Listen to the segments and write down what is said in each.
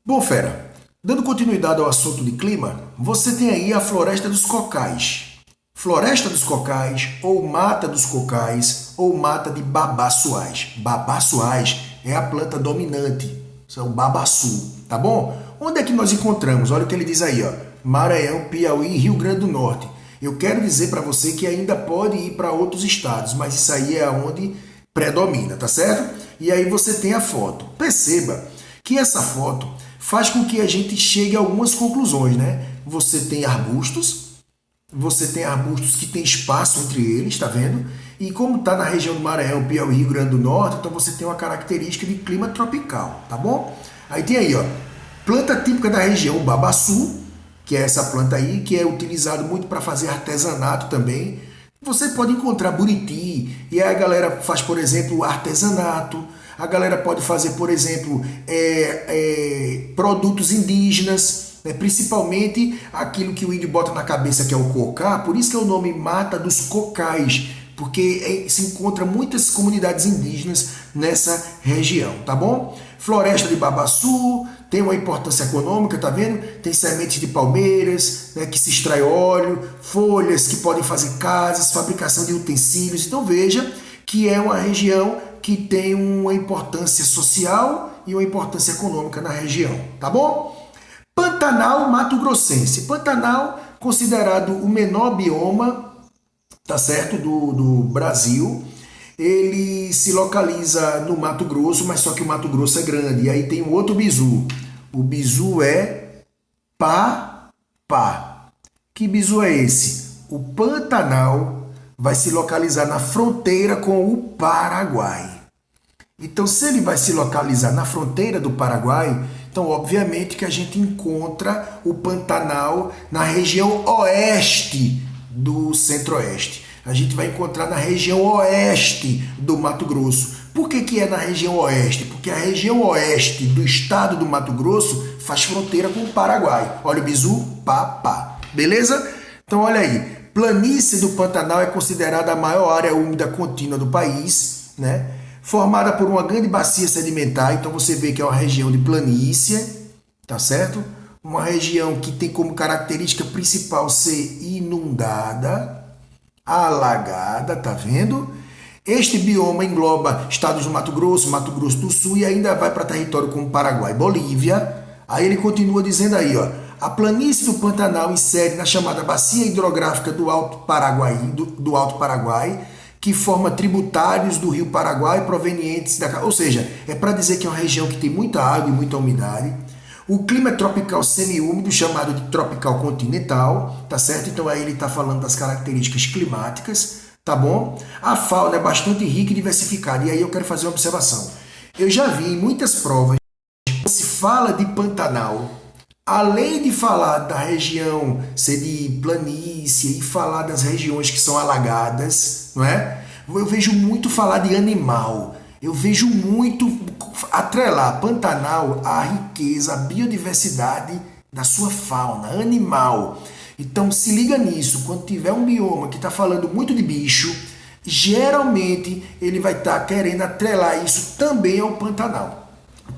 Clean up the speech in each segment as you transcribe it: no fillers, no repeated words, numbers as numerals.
Bom, fera, dando continuidade ao assunto de clima, você tem aí a Floresta dos Cocais. Floresta dos Cocais, ou Mata dos Cocais, ou Mata de Babaçuás. Babaçuás é a planta dominante, é o babaçu, tá bom? Onde é que nós encontramos? Olha o que ele diz aí, ó. Maranhão, Piauí e Rio Grande do Norte. Eu quero dizer para você que ainda pode ir para outros estados, mas isso aí é onde predomina, tá certo? E aí você tem a foto. Perceba que essa foto faz com que a gente chegue a algumas conclusões, né? Você tem arbustos que tem espaço entre eles, tá vendo? E como está na região do Maranhão, Piauí e Rio Grande do Norte, então você tem uma característica de clima tropical, tá bom? Aí tem aí, ó, planta típica da região, o babaçu, que é essa planta aí, que é utilizado muito para fazer artesanato também. Você pode encontrar buriti, e aí a galera faz, por exemplo, artesanato. A galera pode fazer, por exemplo, produtos indígenas, né? Principalmente aquilo que o índio bota na cabeça, que é o cocá. Por isso que é o nome Mata dos Cocais, porque se encontra muitas comunidades indígenas nessa região, tá bom? Floresta de babaçu, tem uma importância econômica, tá vendo? Tem sementes de palmeiras, né, que se extrai óleo, folhas que podem fazer casas, fabricação de utensílios. Então veja que é uma região que tem uma importância social e uma importância econômica na região, tá bom? Pantanal Mato Grossense. Pantanal, considerado o menor bioma, tá certo, do Brasil. Ele se localiza no Mato Grosso, mas só que o Mato Grosso é grande. E aí tem um outro bizu. O bizu é Pá. Que bizu é esse? O Pantanal vai se localizar na fronteira com o Paraguai. Então, se ele vai se localizar na fronteira do Paraguai, então, obviamente, que a gente encontra o Pantanal na região oeste do Centro-Oeste. A gente vai encontrar na região oeste do Mato Grosso. Por que é na região oeste? Porque a região oeste do estado do Mato Grosso faz fronteira com o Paraguai. Olha o bizu, pá. Beleza? Então, olha aí. Planície do Pantanal é considerada a maior área úmida contínua do país, né? Formada por uma grande bacia sedimentar, então você vê que é uma região de planície, tá certo? Uma região que tem como característica principal ser inundada, alagada, tá vendo? Este bioma engloba estados do Mato Grosso do Sul e ainda vai para território como Paraguai e Bolívia. Aí ele continua dizendo aí, ó, a planície do Pantanal insere na chamada bacia hidrográfica do Alto Paraguai, que forma tributários do Rio Paraguai provenientes da... Ou seja, é para dizer que é uma região que tem muita água e muita umidade. O clima é tropical semiúmido, chamado de tropical continental, tá certo? Então aí ele está falando das características climáticas, tá bom? A fauna é bastante rica e diversificada. E aí eu quero fazer uma observação. Eu já vi em muitas provas, quando se fala de Pantanal, além de falar da região ser de planície e falar das regiões que são alagadas, não é? Eu vejo muito falar de animal. Eu vejo muito atrelar Pantanal à riqueza, à biodiversidade da sua fauna, animal. Então se liga nisso, quando tiver um bioma que está falando muito de bicho, geralmente ele vai estar querendo atrelar isso também ao Pantanal.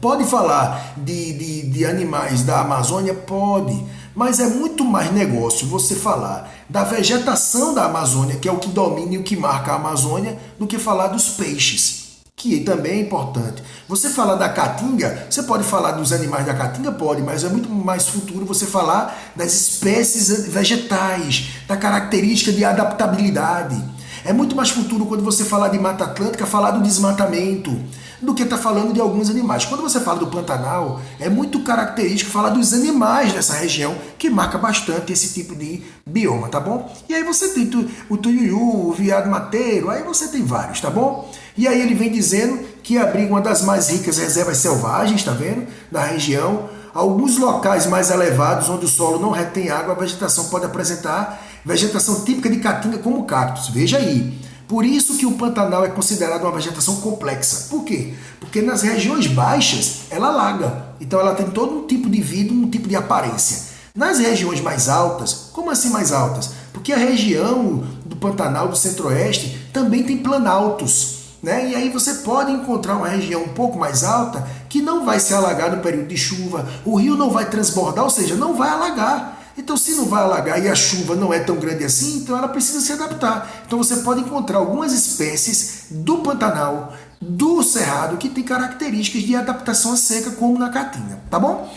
Pode falar de animais da Amazônia? Pode, mas é muito mais negócio você falar da vegetação da Amazônia, que é o que domina e o que marca a Amazônia, do que falar dos peixes, que também é importante. Você falar da caatinga, você pode falar dos animais da caatinga? Pode, mas é muito mais futuro você falar das espécies vegetais, da característica de adaptabilidade. É muito mais futuro quando você falar de Mata Atlântica, falar do desmatamento, do que está falando de alguns animais. Quando você fala do Pantanal, é muito característico falar dos animais dessa região, que marca bastante esse tipo de bioma, tá bom? E aí você tem o tuiuiu, o veado mateiro, aí você tem vários, tá bom? E aí ele vem dizendo que abriga uma das mais ricas reservas selvagens, tá vendo? Da região. Alguns locais mais elevados, onde o solo não retém água, a vegetação pode apresentar vegetação típica de caatinga como cactos. Veja aí. Por isso que o Pantanal é considerado uma vegetação complexa. Por quê? Porque nas regiões baixas ela alaga. Então ela tem todo um tipo de vida, um tipo de aparência. Nas regiões mais altas, como assim mais altas? Porque a região do Pantanal, do Centro-Oeste, também tem planaltos. né? E aí você pode encontrar uma região um pouco mais alta que não vai se alagar no período de chuva, o rio não vai transbordar, ou seja, não vai alagar. Então, se não vai alagar e a chuva não é tão grande assim, então ela precisa se adaptar. Então, você pode encontrar algumas espécies do Pantanal, do Cerrado, que tem características de adaptação à seca, como na Caatinga, tá bom?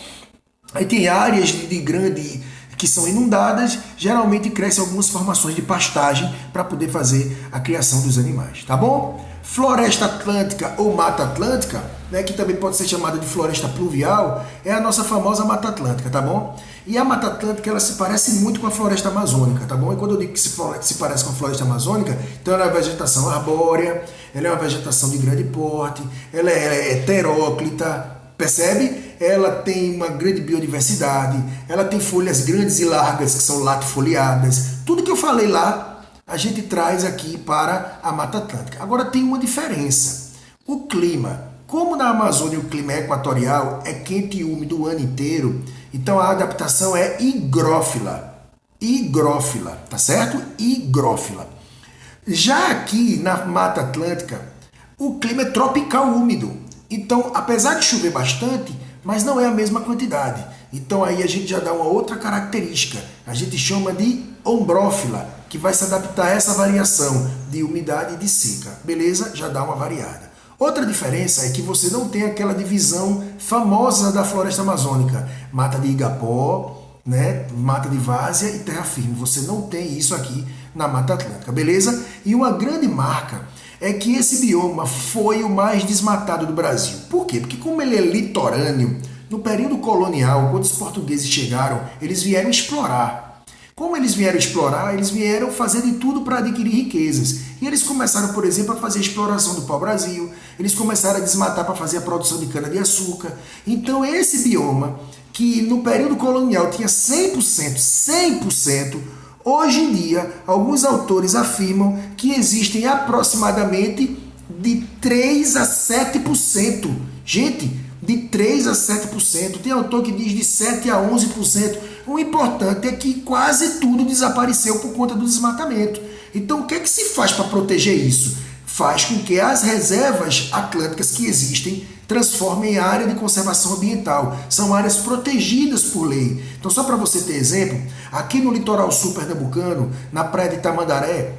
Aí tem áreas de grande que são inundadas, geralmente crescem algumas formações de pastagem para poder fazer a criação dos animais, tá bom? Floresta Atlântica ou Mata Atlântica, né, que também pode ser chamada de floresta pluvial, é a nossa famosa Mata Atlântica, tá bom? E a Mata Atlântica, ela se parece muito com a floresta amazônica, tá bom? E quando eu digo que se parece com a floresta amazônica, então ela é uma vegetação arbórea, ela é uma vegetação de grande porte, ela é heteróclita, percebe? Ela tem uma grande biodiversidade, ela tem folhas grandes e largas que são latifoliadas. Tudo que eu falei lá, a gente traz aqui para a Mata Atlântica. Agora tem uma diferença. O clima, como na Amazônia o clima é equatorial, é quente e úmido o ano inteiro, então a adaptação é higrófila. Higrófila, tá certo? Higrófila. Já aqui na Mata Atlântica, o clima é tropical úmido. Então, apesar de chover bastante, mas não é a mesma quantidade. Então aí a gente já dá uma outra característica. A gente chama de ombrófila, que vai se adaptar a essa variação de umidade e de seca. Beleza? Já dá uma variada. Outra diferença é que você não tem aquela divisão famosa da floresta amazônica. Mata de Igapó, né? Mata de várzea e terra firme. Você não tem isso aqui na Mata Atlântica. Beleza? E uma grande marca é que esse bioma foi o mais desmatado do Brasil. Por quê? Porque como ele é litorâneo, no período colonial, quando os portugueses chegaram, eles vieram explorar. Como eles vieram explorar, eles vieram fazer de tudo para adquirir riquezas. E eles começaram, por exemplo, a fazer a exploração do pau-brasil, eles começaram a desmatar para fazer a produção de cana-de-açúcar. Então esse bioma, que no período colonial tinha 100%, hoje em dia, alguns autores afirmam que existem aproximadamente de 3 a 7%. Gente, de 3 a 7%. Tem autor que diz de 7 a 11%. O importante é que quase tudo desapareceu por conta do desmatamento. Então, o que é que se faz para proteger isso? Faz com que as reservas atlânticas que existem transformem em área de conservação ambiental. São áreas protegidas por lei. Então, só para você ter exemplo, aqui no litoral sul pernambucano, na praia de Tamandaré,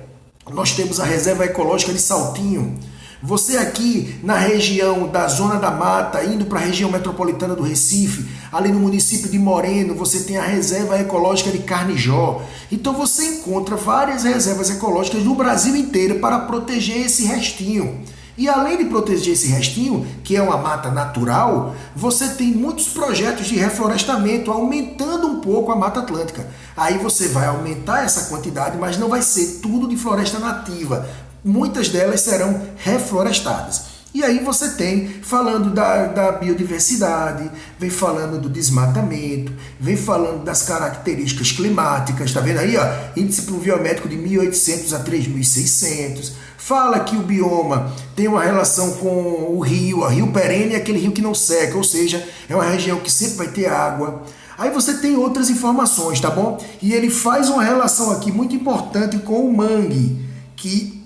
nós temos a reserva ecológica de Saltinho. Você aqui na região da Zona da Mata, indo para a região metropolitana do Recife, ali no município de Moreno, você tem a reserva ecológica de Carnijó. Então você encontra várias reservas ecológicas no Brasil inteiro para proteger esse restinho. E além de proteger esse restinho, que é uma mata natural, você tem muitos projetos de reflorestamento, aumentando um pouco a Mata Atlântica. Aí você vai aumentar essa quantidade, mas não vai ser tudo de floresta nativa. Muitas delas serão reflorestadas. E aí você tem falando da biodiversidade, vem falando do desmatamento, vem falando das características climáticas, tá vendo aí, ó? Índice pluviométrico de 1.800 a 3.600. Fala que o bioma tem uma relação com o rio perene é aquele rio que não seca, ou seja, é uma região que sempre vai ter água. Aí você tem outras informações, tá bom? E ele faz uma relação aqui muito importante com o mangue, que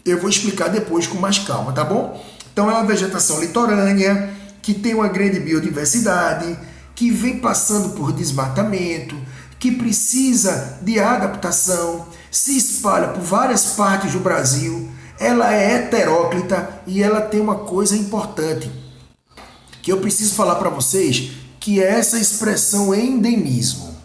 eu vou explicar depois com mais calma, tá bom? Então é uma vegetação litorânea, que tem uma grande biodiversidade, que vem passando por desmatamento, que precisa de adaptação, se espalha por várias partes do Brasil, ela é heteróclita e ela tem uma coisa importante, que eu preciso falar para vocês, que é essa expressão endemismo.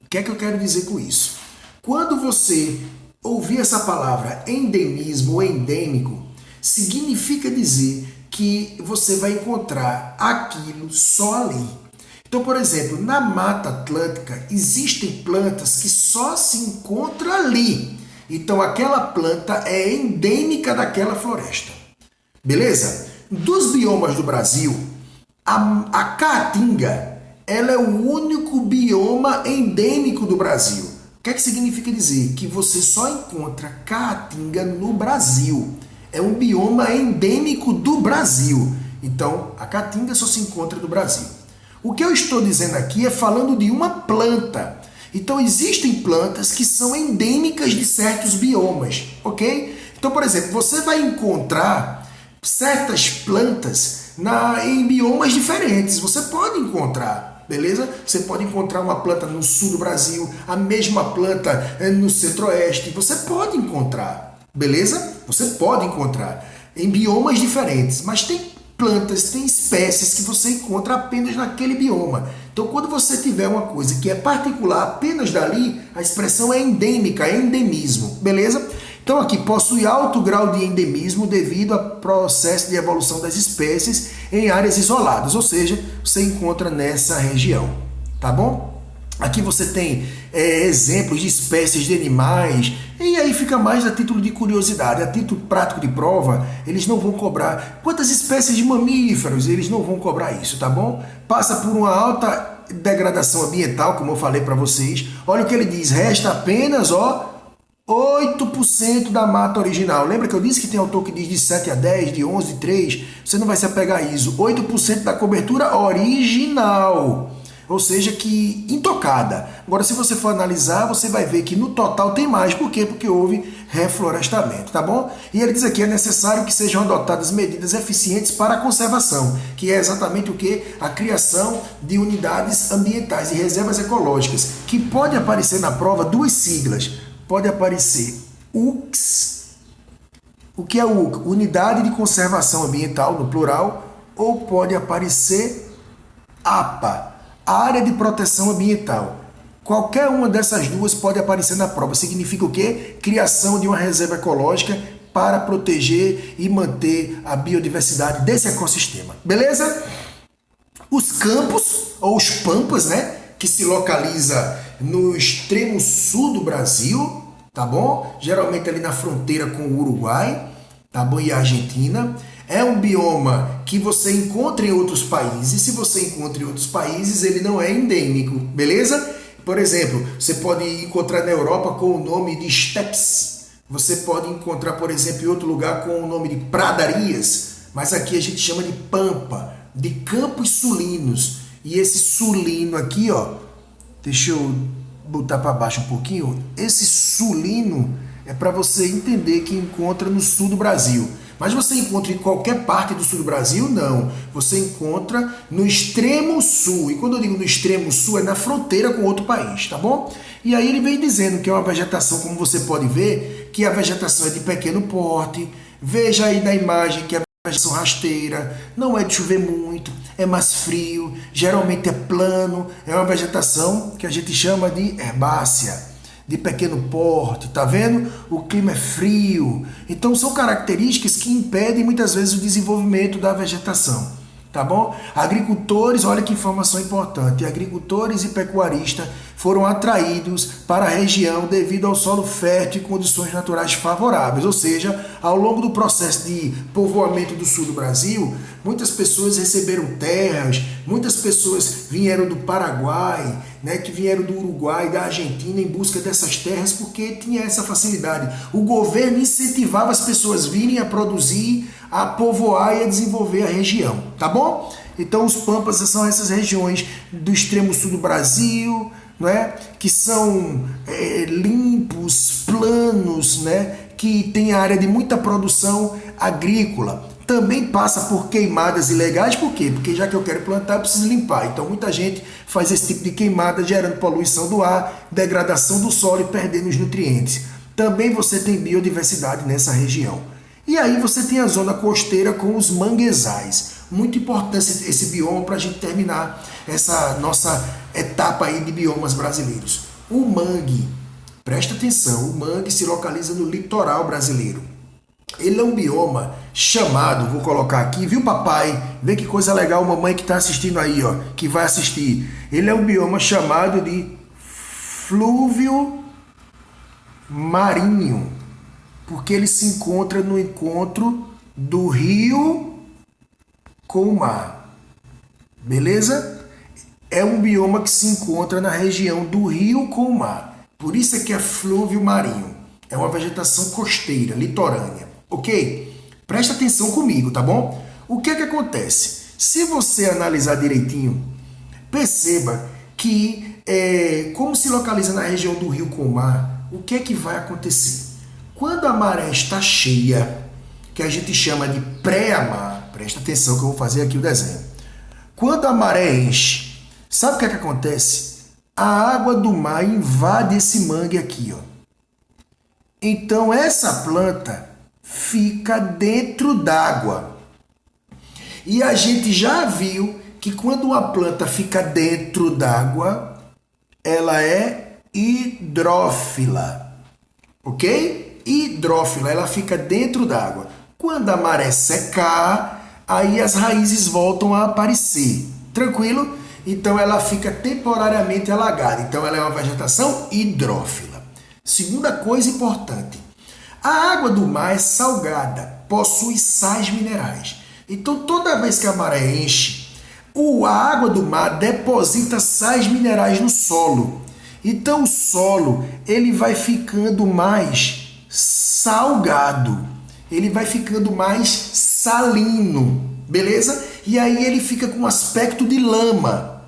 O que é que eu quero dizer com isso? Quando você ouvir essa palavra endemismo ou endêmico, significa dizer que você vai encontrar aquilo só ali. Então, por exemplo, na Mata Atlântica existem plantas que só se encontram ali. Então, aquela planta é endêmica daquela floresta. Beleza? Dos biomas do Brasil, a Caatinga, ela é o único bioma endêmico do Brasil. O que é que significa dizer? Que você só encontra Caatinga no Brasil. É um bioma endêmico do Brasil. Então, a Caatinga só se encontra no Brasil. O que eu estou dizendo aqui é falando de uma planta. Então, existem plantas que são endêmicas de certos biomas, ok? Então, por exemplo, você vai encontrar certas plantas em biomas diferentes. Você pode encontrar, beleza? Você pode encontrar uma planta no sul do Brasil, a mesma planta no centro-oeste. Você pode encontrar, beleza? Você pode encontrar em biomas diferentes, mas tem plantas, tem espécies que você encontra apenas naquele bioma. Então, quando você tiver uma coisa que é particular apenas dali, a expressão é endêmica, é endemismo, beleza? Então, aqui possui alto grau de endemismo devido ao processo de evolução das espécies em áreas isoladas, ou seja, você encontra nessa região, tá bom? Aqui você tem exemplos de espécies de animais, e aí fica mais a título de curiosidade, a título prático de prova, eles não vão cobrar. Quantas espécies de mamíferos? Eles não vão cobrar isso, tá bom? Passa por uma alta degradação ambiental, como eu falei para vocês. Olha o que ele diz, resta apenas, 8% da mata original. Lembra que eu disse que tem autor que diz de 7 a 10, de 11 a 3? Você não vai se apegar a isso. 8% da cobertura original. Ou seja, que intocada. Agora, se você for analisar, você vai ver que no total tem mais. Por quê? Porque houve reflorestamento, tá bom? E ele diz aqui, é necessário que sejam adotadas medidas eficientes para a conservação, que é exatamente o que? A criação de unidades ambientais e reservas ecológicas, que pode aparecer na prova duas siglas. Pode aparecer UCS, o que é UC? Unidade de Conservação Ambiental, no plural, ou pode aparecer APA, Área de Proteção Ambiental. Qualquer uma dessas duas pode aparecer na prova. Significa o quê? Criação de uma reserva ecológica para proteger e manter a biodiversidade desse ecossistema. Beleza? Os campos, ou os pampas, né? Que se localiza no extremo sul do Brasil, tá bom? Geralmente ali na fronteira com o Uruguai, tá bom? E a Argentina. É um bioma que você encontra em outros países. E se você encontra em outros países, ele não é endêmico, beleza? Por exemplo, você pode encontrar na Europa com o nome de steppes. Você pode encontrar, por exemplo, em outro lugar com o nome de pradarias. Mas aqui a gente chama de pampa, de campos sulinos. E esse sulino aqui, deixa eu botar para baixo um pouquinho. Esse sulino é para você entender que encontra no sul do Brasil. Mas você encontra em qualquer parte do sul do Brasil? Não. Você encontra no extremo sul. E quando eu digo no extremo sul, é na fronteira com outro país, tá bom? E aí ele vem dizendo que é uma vegetação, como você pode ver, que a vegetação é de pequeno porte. Veja aí na imagem que a vegetação rasteira, não é de chover muito, é mais frio, geralmente é plano, é uma vegetação que a gente chama de herbácea, de pequeno porte, tá vendo? O clima é frio. Então são características que impedem muitas vezes o desenvolvimento da vegetação, tá bom? Agricultores, olha que informação importante, agricultores e pecuaristas foram atraídos para a região devido ao solo fértil e condições naturais favoráveis, ou seja, ao longo do processo de povoamento do sul do Brasil, muitas pessoas receberam terras, muitas pessoas vieram do Paraguai, né, que vieram do Uruguai, da Argentina em busca dessas terras porque tinha essa facilidade. O governo incentivava as pessoas a virem a produzir, a povoar e a desenvolver a região, tá bom? Então os pampas são essas regiões do extremo sul do Brasil, não é? Que são limpos, planos, né? Que tem área de muita produção agrícola. Também passa por queimadas ilegais, por quê? Porque já que eu quero plantar, eu preciso limpar. Então muita gente faz esse tipo de queimada, gerando poluição do ar, degradação do solo e perdendo os nutrientes. Também você tem biodiversidade nessa região. E aí você tem a zona costeira com os manguezais. Muito importante esse bioma para a gente terminar essa nossa etapa aí de biomas brasileiros. O mangue, presta atenção, o mangue se localiza no litoral brasileiro. Ele é um bioma chamado, vou colocar aqui, viu papai? Vê que coisa legal, mamãe que está assistindo aí, que vai assistir. Ele é um bioma chamado de flúvio marinho, porque ele se encontra no encontro do rio com o mar. Beleza? É um bioma que se encontra na região do rio com o mar. Por isso é que é flúvio marinho. É uma vegetação costeira, litorânea. Ok? Presta atenção comigo, tá bom? O que é que acontece? Se você analisar direitinho, perceba que como se localiza na região do rio com o mar, o que é que vai acontecer? Quando a maré está cheia, que a gente chama de pré-mar. Presta atenção que eu vou fazer aqui o desenho. Quando a maré enche, sabe o que é que acontece? A água do mar invade esse mangue aqui, ó. Então essa planta fica dentro d'água. E a gente já viu que quando uma planta fica dentro d'água, ela é hidrófila, ok? Hidrófila, ela fica dentro d'água. Quando a maré secar, aí as raízes voltam a aparecer, tranquilo? Então ela fica temporariamente alagada. Então ela é uma vegetação hidrófila. Segunda coisa importante, a água do mar é salgada, possui sais minerais. Então toda vez que a maré enche, a água do mar deposita sais minerais no solo. Então o solo ele vai ficando mais salgado, ele vai ficando mais salino, beleza? E aí ele fica com aspecto de lama,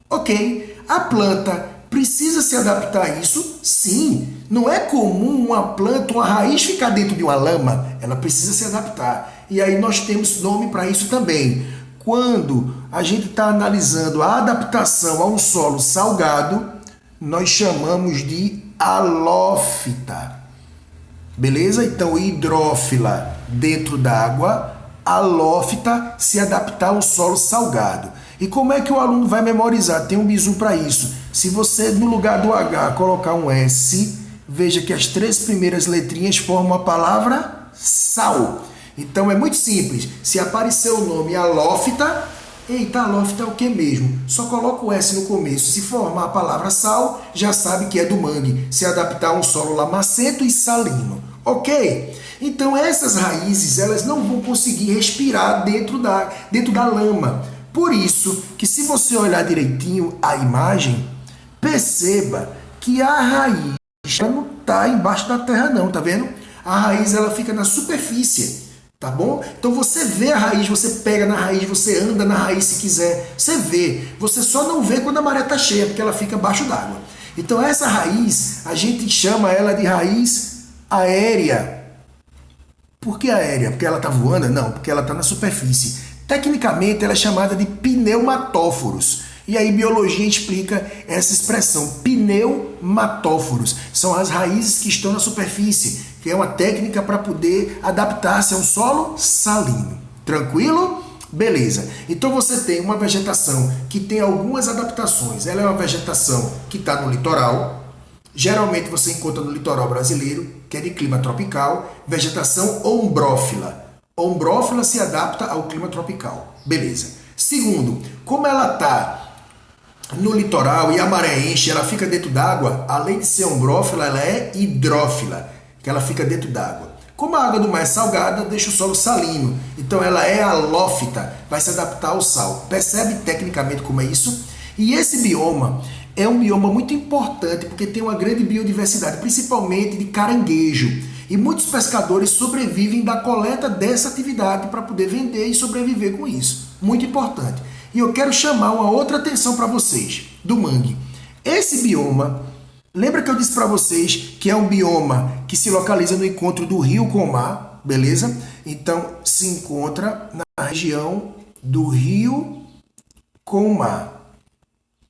ok? A planta precisa se adaptar a isso? Sim. Não é comum uma planta, uma raiz ficar dentro de uma lama, ela precisa se adaptar. E aí nós temos nome para isso também. Quando a gente está analisando a adaptação a um solo salgado, nós chamamos de halófita. Beleza? Então, hidrófila dentro d'água, halófita se adaptar ao solo salgado. E como é que o aluno vai memorizar? Tem um bizu para isso. Se você, no lugar do H, colocar um S, veja que as 3 primeiras letrinhas formam a palavra sal. Então é muito simples. Se aparecer o nome halófita, eita, halófita é o que mesmo? Só coloca o S no começo. Se formar a palavra sal, já sabe que é do mangue. Se adaptar a um solo lamacento e salino. Ok? Então essas raízes, elas não vão conseguir respirar dentro da lama. Por isso que se você olhar direitinho a imagem, perceba que a raiz não está embaixo da terra não, tá vendo? A raiz ela fica na superfície. Tá bom? Então você vê a raiz, você pega na raiz, você anda na raiz se quiser, você vê. Você só não vê quando a maré está cheia, porque ela fica abaixo d'água. Então essa raiz, a gente chama ela de raiz aérea. Por que aérea? Porque ela está voando? Não, porque ela está na superfície. Tecnicamente ela é chamada de pneumatóforos. E aí biologia explica essa expressão, pneumatóforos. São as raízes que estão na superfície, que é uma técnica para poder adaptar-se a um solo salino. Tranquilo? Beleza. Então você tem uma vegetação que tem algumas adaptações. Ela é uma vegetação que está no litoral. Geralmente você encontra no litoral brasileiro, que é de clima tropical. Vegetação ombrófila. Ombrófila se adapta ao clima tropical. Beleza. Segundo, como ela está no litoral e a maré enche, ela fica dentro d'água, além de ser ombrófila, ela é hidrófila, que ela fica dentro d'água. Como a água do mar é salgada, deixa o solo salino. Então ela é halófita, vai se adaptar ao sal. Percebe tecnicamente como é isso? E esse bioma é um bioma muito importante porque tem uma grande biodiversidade, principalmente de caranguejo. E muitos pescadores sobrevivem da coleta dessa atividade para poder vender e sobreviver com isso. Muito importante. E eu quero chamar uma outra atenção para vocês, do mangue. Esse bioma, lembra que eu disse para vocês que é um bioma que se localiza no encontro do rio com o mar, beleza? Então, se encontra na região do rio com o mar.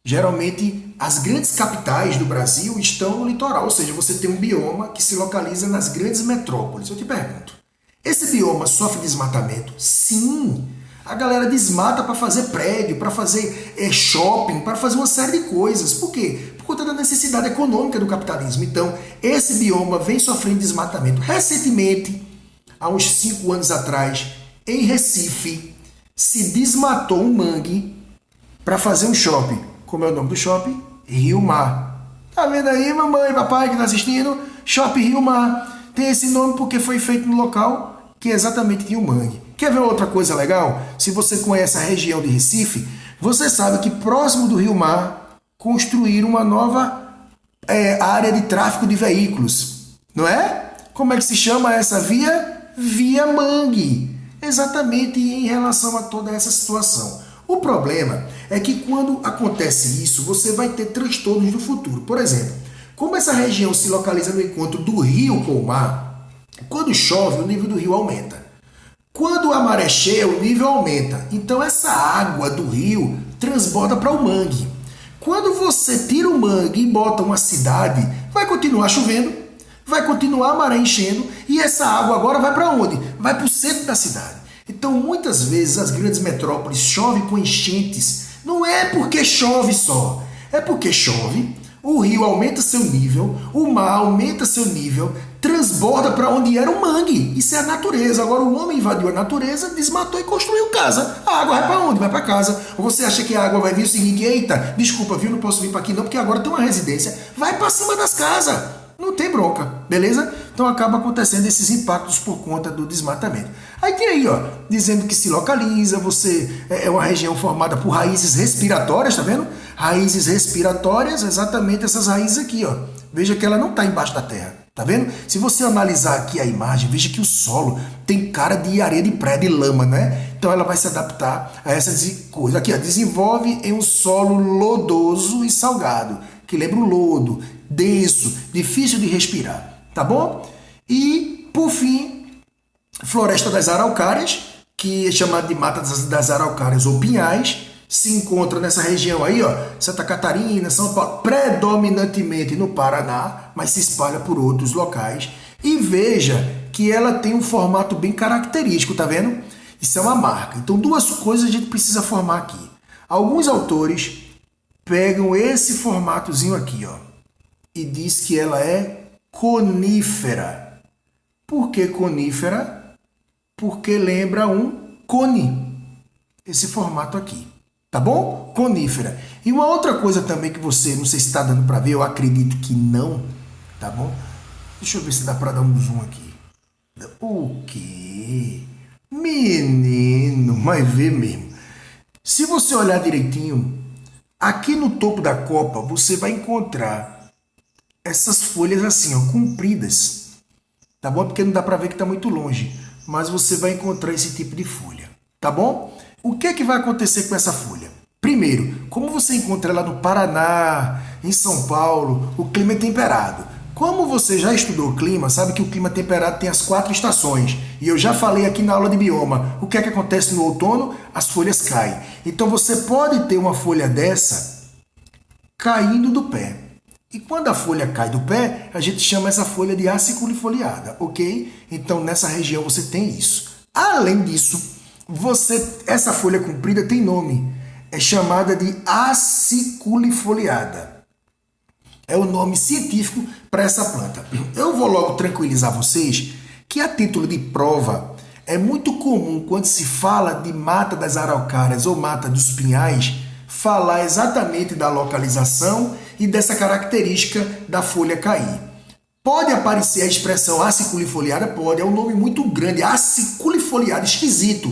Geralmente, as grandes capitais do Brasil estão no litoral, ou seja, você tem um bioma que se localiza nas grandes metrópoles. Eu te pergunto, esse bioma sofre desmatamento? Sim! A galera desmata para fazer prédio, para fazer shopping, para fazer uma série de coisas. Por quê? Por conta da necessidade econômica do capitalismo. Então, esse bioma vem sofrendo desmatamento. Recentemente, há uns 5 anos atrás, em Recife, se desmatou um mangue para fazer um shopping. Como é o nome do shopping? Rio Mar. Tá vendo aí, mamãe e papai que tá assistindo? Shopping Rio Mar. Tem esse nome porque foi feito no local que exatamente tinha um mangue. Quer ver outra coisa legal? Se você conhece a região de Recife, você sabe que próximo do Rio Mar construíram uma nova área de tráfego de veículos, não é? Como é que se chama essa via? Via Mangue. Exatamente em relação a toda essa situação. O problema é que quando acontece isso, você vai ter transtornos no futuro. Por exemplo, como essa região se localiza no encontro do rio com o mar, quando chove, o nível do rio aumenta. Quando a maré é cheia, o nível aumenta. Então essa água do rio transborda para o mangue. Quando você tira o mangue e bota uma cidade, vai continuar chovendo, vai continuar a maré enchendo e essa água agora vai para onde? Vai para o centro da cidade. Então muitas vezes as grandes metrópoles chovem com enchentes. Não é porque chove só, é porque chove, o rio aumenta seu nível, o mar aumenta seu nível, transborda para onde era o mangue. Isso é a natureza. Agora o homem invadiu a natureza, desmatou e construiu casa. A água vai para onde? Vai para casa. Ou você acha que a água vai vir o seguinte, eita, desculpa, viu, não posso vir para aqui não, porque agora tem uma residência. Vai para cima das casas. Não tem bronca, beleza? Então acaba acontecendo esses impactos por conta do desmatamento. Aí tem aí, ó, dizendo que se localiza, é uma região formada por raízes respiratórias, tá vendo? Raízes respiratórias, exatamente essas raízes aqui, ó. Veja que ela não está embaixo da terra, tá vendo? Se você analisar aqui a imagem, veja que o solo tem cara de areia de praia, de lama, né? Então ela vai se adaptar a essas coisas. Aqui, ó, desenvolve em um solo lodoso e salgado, que lembra o lodo, denso, difícil de respirar, tá bom? E, por fim, floresta das araucárias, que é chamada de mata das araucárias ou pinhais, se encontra nessa região aí, ó, Santa Catarina, São Paulo, predominantemente no Paraná, mas se espalha por outros locais. E veja que ela tem um formato bem característico, tá vendo? Isso é uma marca. Então, duas coisas a gente precisa formar aqui. Alguns autores pegam esse formatozinho aqui, ó, e diz que ela é conífera. Por que conífera? Porque lembra um cone, esse formato aqui, tá bom? Conífera. E uma outra coisa também que você, não sei se está dando para ver, eu acredito que não, tá bom? Deixa eu ver se dá para dar um zoom aqui. O quê? Menino, vai ver mesmo. Se você olhar direitinho, aqui no topo da copa você vai encontrar essas folhas assim, ó, compridas, tá bom? Porque não dá para ver que está muito longe, mas você vai encontrar esse tipo de folha, tá bom? O que é que vai acontecer com essa folha? Primeiro, como você encontra ela no Paraná, em São Paulo, o clima é temperado. Como você já estudou o clima, sabe que o clima temperado tem as 4 estações. E eu já falei aqui na aula de bioma. O que é que acontece no outono? As folhas caem. Então você pode ter uma folha dessa caindo do pé. E quando a folha cai do pé, a gente chama essa folha de aciculifoliada, ok? Então nessa região você tem isso. Além disso, essa folha comprida tem nome. É chamada de aciculifoliada. É o nome científico para essa planta. Eu vou logo tranquilizar vocês que a título de prova é muito comum quando se fala de mata das araucárias ou mata dos pinhais, falar exatamente da localização e dessa característica da folha cair. Pode aparecer a expressão aciculifoliada? Pode, é um nome muito grande, aciculifoliada, esquisito.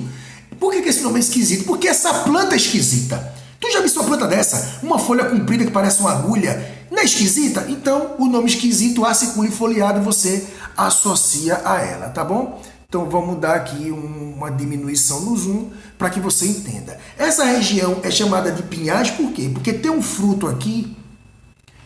Por que esse nome é esquisito? Porque essa planta é esquisita. Tu já viu uma planta dessa? Uma folha comprida que parece uma agulha? Não é esquisita? Então, o nome esquisito, aciculifoliado, você associa a ela, tá bom? Então, vamos dar aqui uma diminuição no zoom para que você entenda. Essa região é chamada de pinhais por quê? Porque tem um fruto aqui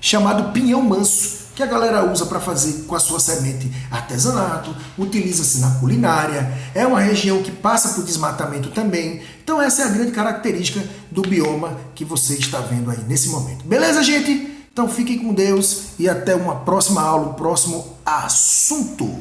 chamado pinhão manso, que a galera usa para fazer com a sua semente artesanato, utiliza-se na culinária, é uma região que passa por desmatamento também. Então essa é a grande característica do bioma que você está vendo aí nesse momento. Beleza, gente? Então fiquem com Deus e até uma próxima aula, um próximo assunto.